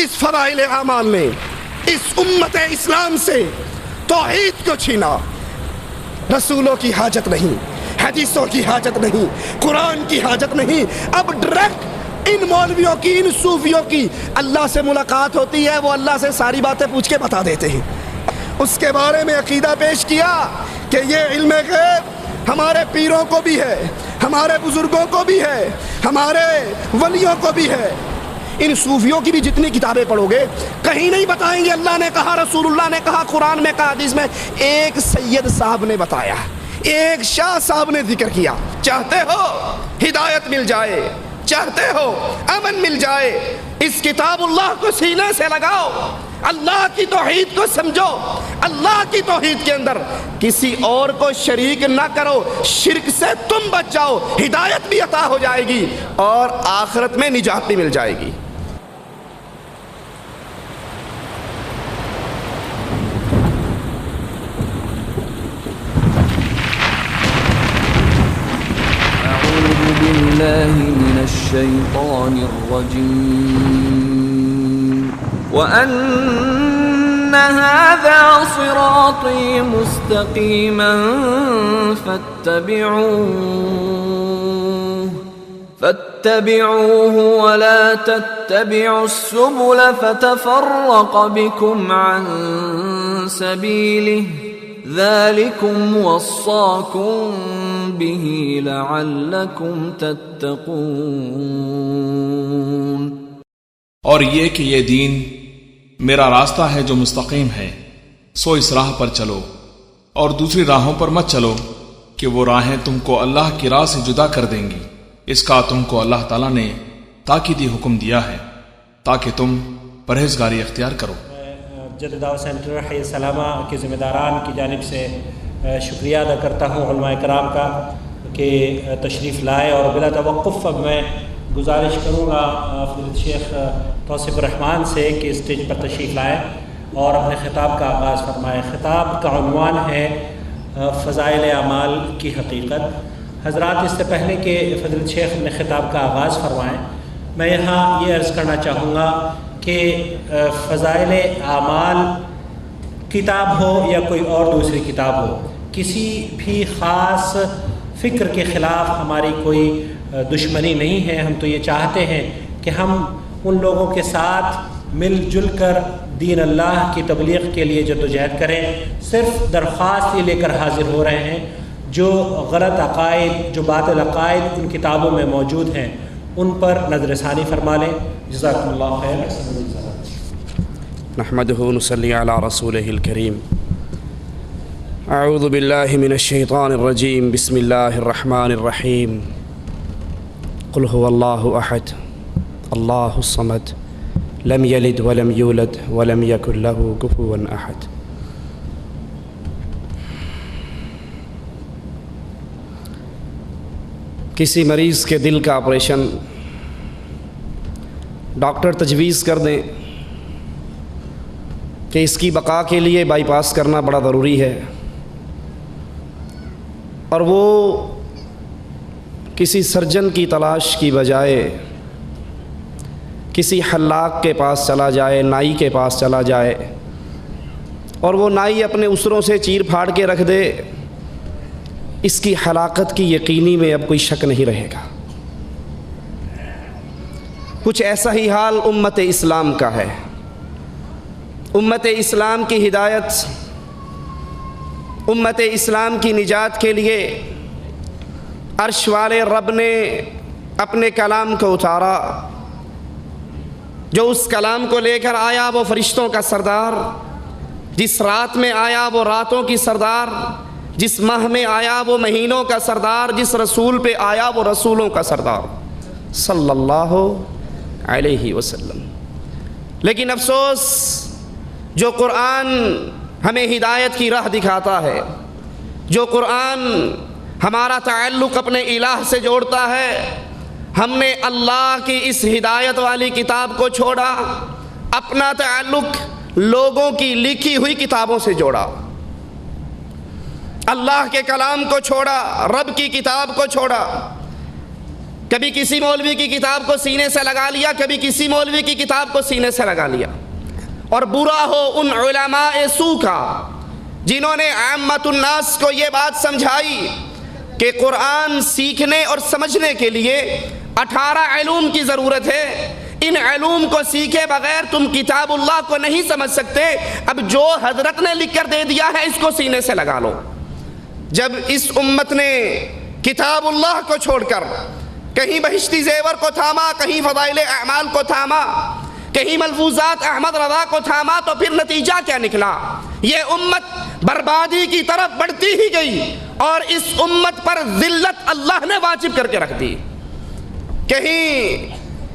اس فضائل اعمال نے اس امت اسلام سے توحید کو چھینا۔ رسولوں کی حاجت نہیں، حدیثوں کی حاجت نہیں، قرآن کی حاجت نہیں، اب ڈائریکٹ ان مولویوں کی، ان صوفیوں کی اللہ سے ملاقات ہوتی ہے، وہ اللہ سے ساری باتیں پوچھ کے بتا دیتے ہیں۔ اس کے بارے میں عقیدہ پیش کیا کہ یہ علم غیب ہمارے پیروں کو بھی ہے، ہمارے بزرگوں کو بھی ہے، ہمارے ولیوں کو بھی ہے۔ ان صوفیوں کی بھی جتنی کتابیں پڑھو گے کہیں نہیں بتائیں گے اللہ نے کہا، رسول اللہ نے کہا، قرآن میں کہا، حدیث میں۔ ایک سید صاحب نے بتایا، ایک شاہ صاحب نے ذکر کیا۔ چاہتے ہو ہدایت مل جائے، چاہتے ہو امن مل جائے، اس کتاب اللہ کو سینے سے لگاؤ، اللہ کی توحید کو سمجھو، اللہ کی توحید کے اندر کسی اور کو شریک نہ کرو، شرک سے تم بچ جاؤ، ہدایت بھی عطا ہو جائے گی اور آخرت میں نجات بھی مل جائے گی۔ من الشيطان الرجيم وأن هذا صراطي مستقيما فاتبعوه ولا تتبعوا السبل فتفرق بكم عن سبيله ذلكم وصاكم به لعلكم تتقون۔ اور یہ کہ یہ دین میرا راستہ ہے جو مستقیم ہے، سو اس راہ پر چلو اور دوسری راہوں پر مت چلو کہ وہ راہیں تم کو اللہ کی راہ سے جدا کر دیں گی۔ اس کا تم کو اللہ تعالیٰ نے تاکیدی حکم دیا ہے تاکہ تم پرہیزگاری اختیار کرو۔ جدہ دعوت سینٹر حی السلامہ کے ذمہ داران کی جانب سے شکریہ ادا کرتا ہوں علماء کرام کا کہ تشریف لائے، اور بلا توقف اب میں گزارش کروں گا فضیلت شیخ توصیف الرحمان سے کہ اسٹیج پر تشریف لائے اور اپنے خطاب کا آغاز فرمائے۔ خطاب کا عنوان ہے فضائل اعمال کی حقیقت۔ حضرات، اس سے پہلے کہ فضیلت شیخ اپنے خطاب کا آغاز فرمائیں، میں یہاں یہ عرض کرنا چاہوں گا کہ فضائل اعمال کتاب ہو یا کوئی اور دوسری کتاب ہو، کسی بھی خاص فکر کے خلاف ہماری کوئی دشمنی نہیں ہے۔ ہم تو یہ چاہتے ہیں کہ ہم ان لوگوں کے ساتھ مل جل کر دین اللہ کی تبلیغ کے لیے جدوجہد کریں۔ صرف درخواست یہ لے کر حاضر ہو رہے ہیں جو غلط عقائد، جو باطل عقائد ان کتابوں میں موجود ہیں ان پر نظر ثانی فرما لیں۔ جزاکم اللہ خیر۔ نحمده ونصلي على رسوله الكريم۔ اعوذ باللہ من الشیطان الرجیم، بسم اللہ الرحمن الرحیم۔ قل هو اللہ احد اللہ الصمد لم یلد ولم یولد ولم یکن له کفوا احد۔ کسی مریض کے دل کا آپریشن ڈاکٹر تجویز کر دیں کہ اس کی بقا کے لیے بائی پاس کرنا بڑا ضروری ہے، اور وہ کسی سرجن کی تلاش کی بجائے کسی حلاق کے پاس چلا جائے، نائی کے پاس چلا جائے، اور وہ نائی اپنے اسروں سے چیر پھاڑ کے رکھ دے، اس کی ہلاکت کی یقینی میں اب کوئی شک نہیں رہے گا۔ کچھ ایسا ہی حال امت اسلام کا ہے۔ امت اسلام کی ہدایت، امت اسلام کی نجات کے لیے عرش والے رب نے اپنے کلام کو اتارا۔ جو اس کلام کو لے کر آیا وہ فرشتوں کا سردار، جس رات میں آیا وہ راتوں کی سردار، جس ماہ میں آیا وہ مہینوں کا سردار، جس رسول پہ آیا وہ رسولوں کا سردار صلی اللہ علیہ وسلم۔ لیکن افسوس، جو قرآن ہمیں ہدایت کی راہ دکھاتا ہے، جو قرآن ہمارا تعلق اپنے الہ سے جوڑتا ہے، ہم نے اللہ کی اس ہدایت والی کتاب کو چھوڑا، اپنا تعلق لوگوں کی لکھی ہوئی کتابوں سے جوڑا، اللہ کے کلام کو چھوڑا، رب کی کتاب کو چھوڑا۔ کبھی کسی مولوی کی کتاب کو سینے سے لگا لیا، کبھی کسی مولوی کی کتاب کو سینے سے لگا لیا۔ اور برا ہو ان علماء سو کا جنہوں نے عامت الناس کو یہ بات سمجھائی کہ قرآن سیکھنے اور سمجھنے کے لیے 18 علوم کی ضرورت ہے، ان علوم کو سیکھے بغیر تم کتاب اللہ کو نہیں سمجھ سکتے، اب جو حضرت نے لکھ کر دے دیا ہے اس کو سینے سے لگا لو۔ جب اس امت نے کتاب اللہ کو چھوڑ کر کہیں بہشتی زیور کو تھاما، کہیں فضائل اعمال کو تھاما، کہیں ملفوظات احمد رضا کو تھاما، تو پھر نتیجہ کیا نکلا؟ یہ امت بربادی کی طرف بڑھتی ہی گئی اور اس امت پر ذلت اللہ نے واجب کر کے رکھ دی۔ کہیں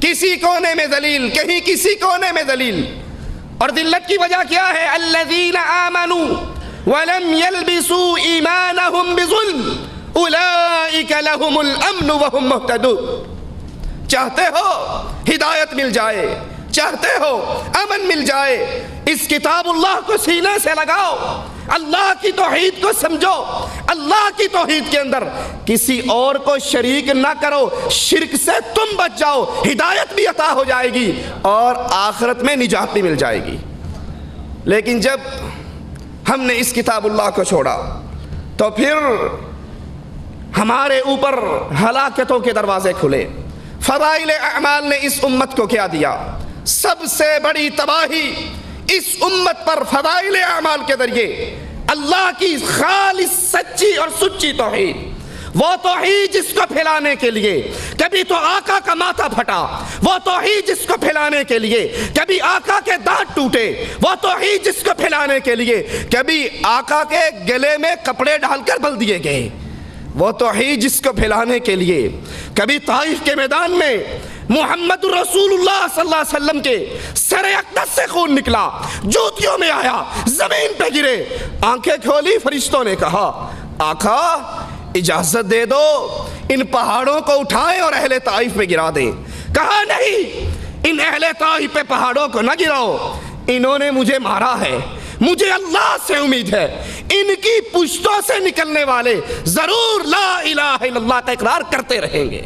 کسی کونے میں ذلیل، کہیں کسی کونے میں ذلیل۔ اور ذلت کی وجہ کیا ہے؟ الذین آمنوا ولم يلبسوا ایمانہم بظلم اولئک لہم الامن وہم مہتدون۔ چاہتے ہو ہدایت مل جائے، چاہتے ہو امن مل جائے، اس کتاب اللہ کو سینے سے لگاؤ، اللہ کی توحید کو سمجھو، اللہ کی توحید کے اندر کسی اور کو شریک نہ کرو، شرک سے تم بچ جاؤ، ہدایت بھی عطا ہو جائے گی اور آخرت میں نجات بھی مل جائے گی۔ لیکن جب ہم نے اس کتاب اللہ کو چھوڑا تو پھر ہمارے اوپر ہلاکتوں کے دروازے کھلے۔ فضائل اعمال نے اس امت کو کیا دیا؟ سب سے بڑی تباہی اس امت پر فضائل اعمال کے ذریعے اللہ کی خالص سچی اور سچی توحید، وہ توحید جس کو پھیلانے کے لیے کبھی تو آقا کا ماتھا پھٹا، وہ توحید جس کو پھیلانے کے لیے کبھی آقا کے دانت ٹوٹے، وہ توحید جس کو پھیلانے کے لیے کبھی آقا کے گلے میں کپڑے ڈال کر بل دیے گئے، وہ توحید جس کو پھیلانے کے لیے کبھی طائف کے میدان میں محمد رسول اللہ صلی اللہ علیہ وسلم کے سر اقدس سے خون نکلا، جوتیوں میں آیا، زمین پہ گرے، آنکھیں کھولی، فرشتوں نے کہا آقا اجازت دے دو ان پہاڑوں کو اٹھائیں اور اہل طائف میں گرا دیں۔ کہا نہیں، ان اہل طائف پہ پہاڑوں کو نہ گراؤ، انہوں نے مجھے مارا ہے، مجھے اللہ سے امید ہے ان کی پشتوں سے نکلنے والے ضرور لا الہ الا اللہ کا اقرار کرتے رہیں گے۔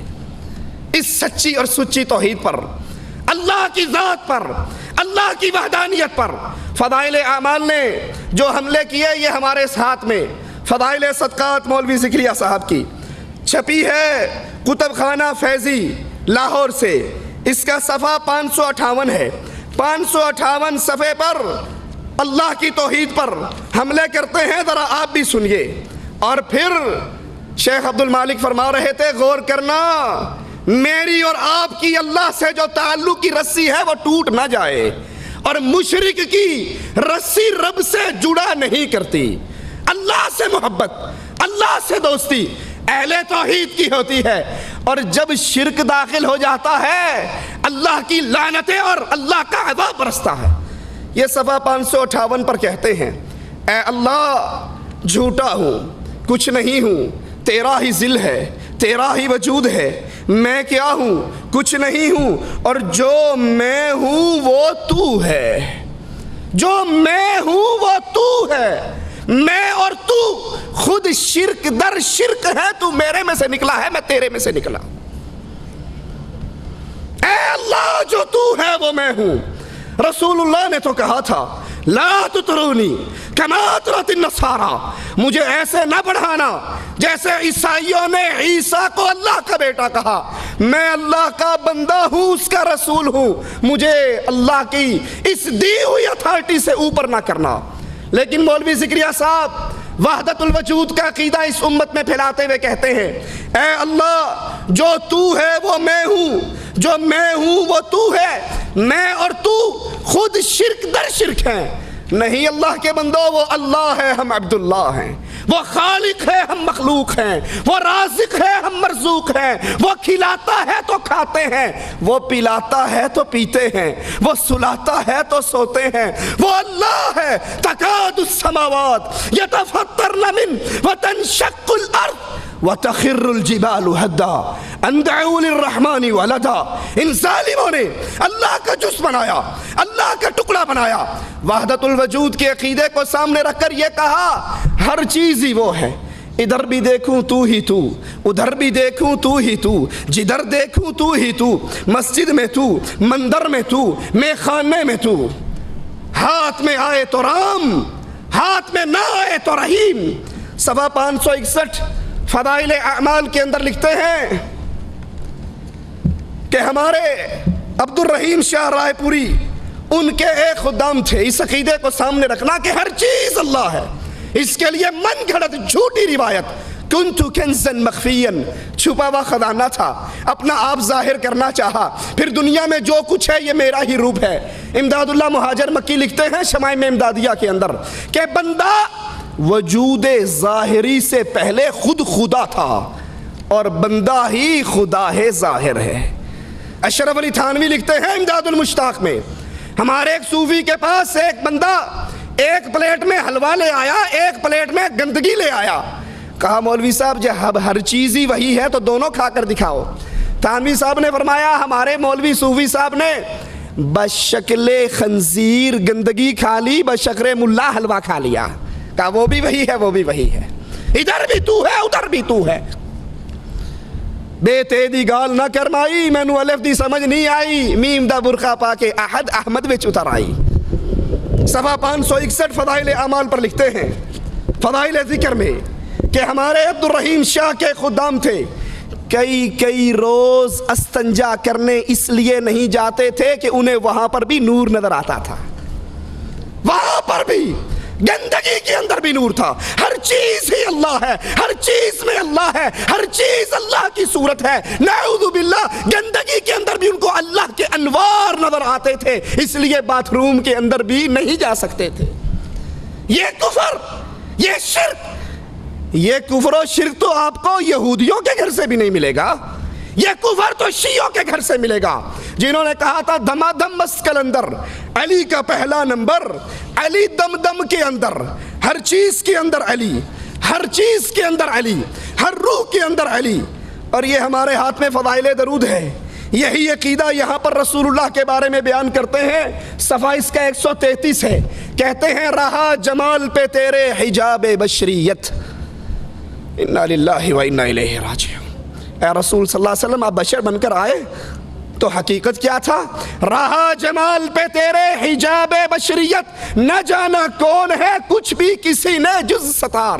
اس سچی اور سچی توحید پر، اللہ کی ذات پر، اللہ کی وحدانیت پر فضائل اعمال نے جو حملے کیے، یہ ہمارے ساتھ میں فضائل صدقات مولوی ذکریہ صاحب کی چھپی ہے کتب خانہ فیضی لاہور سے، اس کا صفحہ 558 ہے۔ 558 صفحے پر اللہ کی توحید پر حملے کرتے ہیں، ذرا آپ بھی سنیے۔ اور پھر شیخ عبد المالک فرما رہے تھے غور کرنا، میری اور آپ کی اللہ سے جو تعلق کی رسی ہے وہ ٹوٹ نہ جائے، اور مشرک کی رسی رب سے جڑا نہیں کرتی۔ اللہ سے محبت، اللہ سے دوستی اہل توحید کی ہوتی ہے، اور جب شرک داخل ہو جاتا ہے اللہ کی لعنتیں اور اللہ کا عذاب برستا ہے۔ یہ صفحہ 558 پر کہتے ہیں اے اللہ جھوٹا ہوں، کچھ نہیں ہوں، تیرا ہی ذل ہے، تیرا ہی وجود ہے، میں کیا ہوں؟ کچھ نہیں ہوں، اور جو میں ہوں وہ تو ہے، جو میں ہوں وہ تو ہے، میں اور تو خود شرک در شرک ہے، تو میرے میں سے نکلا ہے، میں تیرے میں سے نکلا۔ اے اللہ جو تو ہے وہ میں ہوں۔ رسول اللہ نے تو کہا تھا لا تطرونی کما اطرت النصارى، مجھے ایسے نہ بڑھانا جیسے عیسائیوں نے عیسیٰ کو اللہ کا بیٹا کہا۔ میں اللہ کا بندہ ہوں، اس کا رسول ہوں، مجھے اللہ کی اس دی ہوئی اتھارٹی سے اوپر نہ کرنا۔ لیکن مولوی ذکریہ صاحب وحدت الوجود کا عقیدہ اس امت میں پھیلاتے ہوئے کہتے ہیں اے اللہ جو تو ہے وہ میں ہوں، جو میں ہوں وہ تو ہے، میں اور تو خود شرک در شرک ہیں۔ نہیں اللہ کے بندوں، وہ اللہ ہے، ہم عبداللہ ہیں، وہ خالق ہے، ہم مخلوق ہیں، وہ رازق ہے، ہم مرزوق ہیں، وہ کھلاتا ہے تو کھاتے ہیں، وہ پلاتا ہے تو پیتے ہیں، وہ سلاتا ہے تو سوتے ہیں، وہ اللہ ہے۔ تکاد السماوات یتفطرن من وتنشق الارض وتخر الجبال هدا ان دعوا للرحمن ولدا۔ ان ظالموں نے اللہ کا جز بنایا، اللہ کا ٹکڑا بنایا، وحدت الوجود کے عقیدے کو سامنے رکھ کر یہ کہا ہر چیز ہی وہ ہے، ادھر بھی دیکھوں تو ہی تو، ادھر بھی دیکھوں تو ہی تو، جدھر دیکھوں تو ہی تو، مسجد میں تو، مندر میں تو، میں خانے میں تو، ہاتھ میں آئے تو رام، ہاتھ میں نہ آئے تو رحیم۔ صفحہ 561 فضائل اعمال کے اندر لکھتے ہیں کہ ہمارے عبد الرحیم شاہ رائے پوری ان کے ایک خدام تھے، اس عقیدے کو سامنے رکھنا کہ ہر چیز اللہ ہے۔ اس کے لیے من گھڑت جھوٹی روایت کنتو کنزن مخفین، چھپا ہوا خزانہ تھا، اپنا آپ ظاہر کرنا چاہا، پھر دنیا میں جو کچھ ہے یہ میرا ہی روپ ہے۔ امداد اللہ مہاجر مکی لکھتے ہیں شمائم امدادیہ کے اندر کہ بندہ وجود ظاہری سے پہلے خود خدا تھا اور بندہ ہی خدا ہے ظاہر ہے۔ اشرف علی تھانوی لکھتے ہیں امداد المشتاق میں، ہمارے ایک صوفی کے پاس ایک بندہ ایک پلیٹ میں حلوہ لے آیا، ایک پلیٹ میں گندگی لے آیا۔ کہا مولوی صاحب جب ہر چیز ہی وہی ہے تو دونوں کھا کر دکھاؤ۔ تھانوی صاحب نے فرمایا ہمارے مولوی صوفی صاحب نے بشکل خنزیر گندگی کھا لی، بشکل ملا حلوہ کھا لیا۔ کہا وہ بھی وہی ہے، وہ بھی وہی ہے، ادھر بھی تو ہے ادھر بھی تو ہے۔ بے تیدی گال نہ کرمائی، مینو الف دی سمجھ نہیں آئی، میم دا برقع پا کے احد احمد وچ اتر آئی۔ صفحہ 561 فضائل اعمال پر لکھتے ہیں فضائل ذکر میں کہ ہمارے عبد الرحیم شاہ کے خدام تھے، کئی روز استنجا کرنے اس لیے نہیں جاتے تھے کہ انہیں وہاں پر بھی نور نظر آتا تھا، وہاں پر بھی گندگی کے اندر بھی نور تھا۔ ہر چیز ہی اللہ ہے، ہر چیز میں اللہ ہے، ہر چیز اللہ کی صورت ہے۔ نعوذ باللہ گندگی کے اندر بھی ان کو اللہ کے انوار نظر آتے تھے، اس لیے باتھ روم کے اندر بھی نہیں جا سکتے تھے۔ یہ کفر، یہ شرک، یہ کفر و شرک تو آپ کو یہودیوں کے گھر سے بھی نہیں ملے گا، یہ کفر تو شیعوں کے گھر سے ملے گا، جنہوں نے کہا تھا دما دم مسکل اندر علی کا پہلا نمبر، علی دم دم کے اندر، ہر چیز کے اندر علی، ہر چیز کے اندر علی، ہر روح کے اندر علی۔ اور یہ ہمارے ہاتھ میں فضائل درود ہے، یہی عقیدہ یہاں پر رسول اللہ کے بارے میں بیان کرتے ہیں۔ صفحہ اس کا 133 ہے، کہتے ہیں رہا جمال پہ تیرے حجاب بشریت، انا للہ و انا الیہ راجعون۔ اے رسول صلی اللہ علیہ وسلم آپ بشر بن کر آئے تو حقیقت کیا تھا؟ رہا جمال پہ تیرے حجاب بشریت، نہ جانا کون ہے کچھ بھی کسی نے جز ستار۔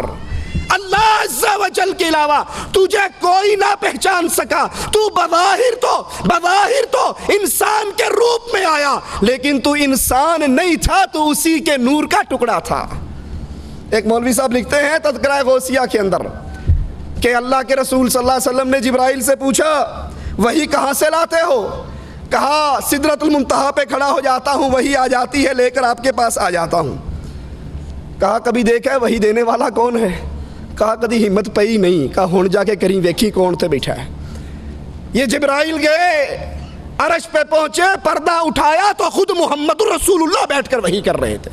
اللہ عز و جل کے علاوہ تجھے کوئی نہ پہچان سکا، تو بظاہر تو انسان کے روپ میں آیا، لیکن تو انسان نہیں تھا، تو اسی کے نور کا ٹکڑا تھا۔ ایک مولوی صاحب لکھتے ہیں تذکرہ غوثیہ کے اندر کہ اللہ کے رسول صلی اللہ علیہ وسلم نے جبرائیل سے پوچھا وہی کہاں سے لاتے ہو؟ کہا سدرۃ المنتہا پہ کھڑا ہو جاتا ہوں، وہی آ جاتی ہے، لے کر آپ کے پاس آ جاتا ہوں۔ کہا کبھی دیکھا ہے وہی دینے والا کون ہے؟ کہا کبھی ہمت پئی نہیں۔ کہا ہن جا کے کریں ویکھی کون تے بیٹھا ہے۔ یہ جبرائیل گئے، عرش پہ پہنچے، پردہ اٹھایا تو خود محمد رسول اللہ بیٹھ کر وہی کر رہے تھے۔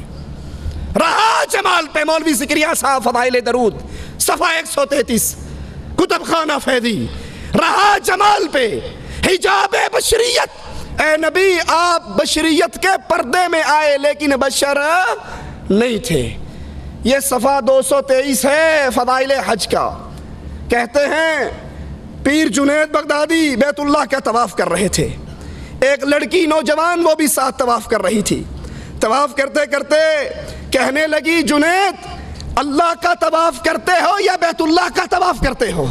رہا جمال پہ، مولوی زکریا صاحب فضائل درود صفحہ 133 کتب خانہ فیضی، رہا جمال پہ حجاب بشریت، اے نبی آپ بشریت کے پردے میں آئے لیکن بشر نہیں تھے۔ یہ صفحہ 223 ہے فضائل حج کا۔ کہتے ہیں پیر جنید بغدادی بیت اللہ کا طواف کر رہے تھے، ایک لڑکی نوجوان وہ بھی ساتھ طواف کر رہی تھی۔ طواف کرتے کرتے کہنے لگی جنید اللہ کا طواف کرتے ہو یا بیت اللہ کا طواف کرتے ہو؟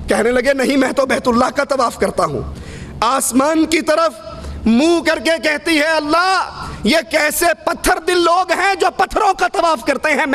کہنے لگے نہیں میں تو بیت اللہ کا طواف کرتا ہوں۔ آسمان کی طرف منہ کر کے کہتی ہے اللہ یہ کیسے پتھر دل لوگ ہیں جو پتھروں کا طواف کرتے ہیں،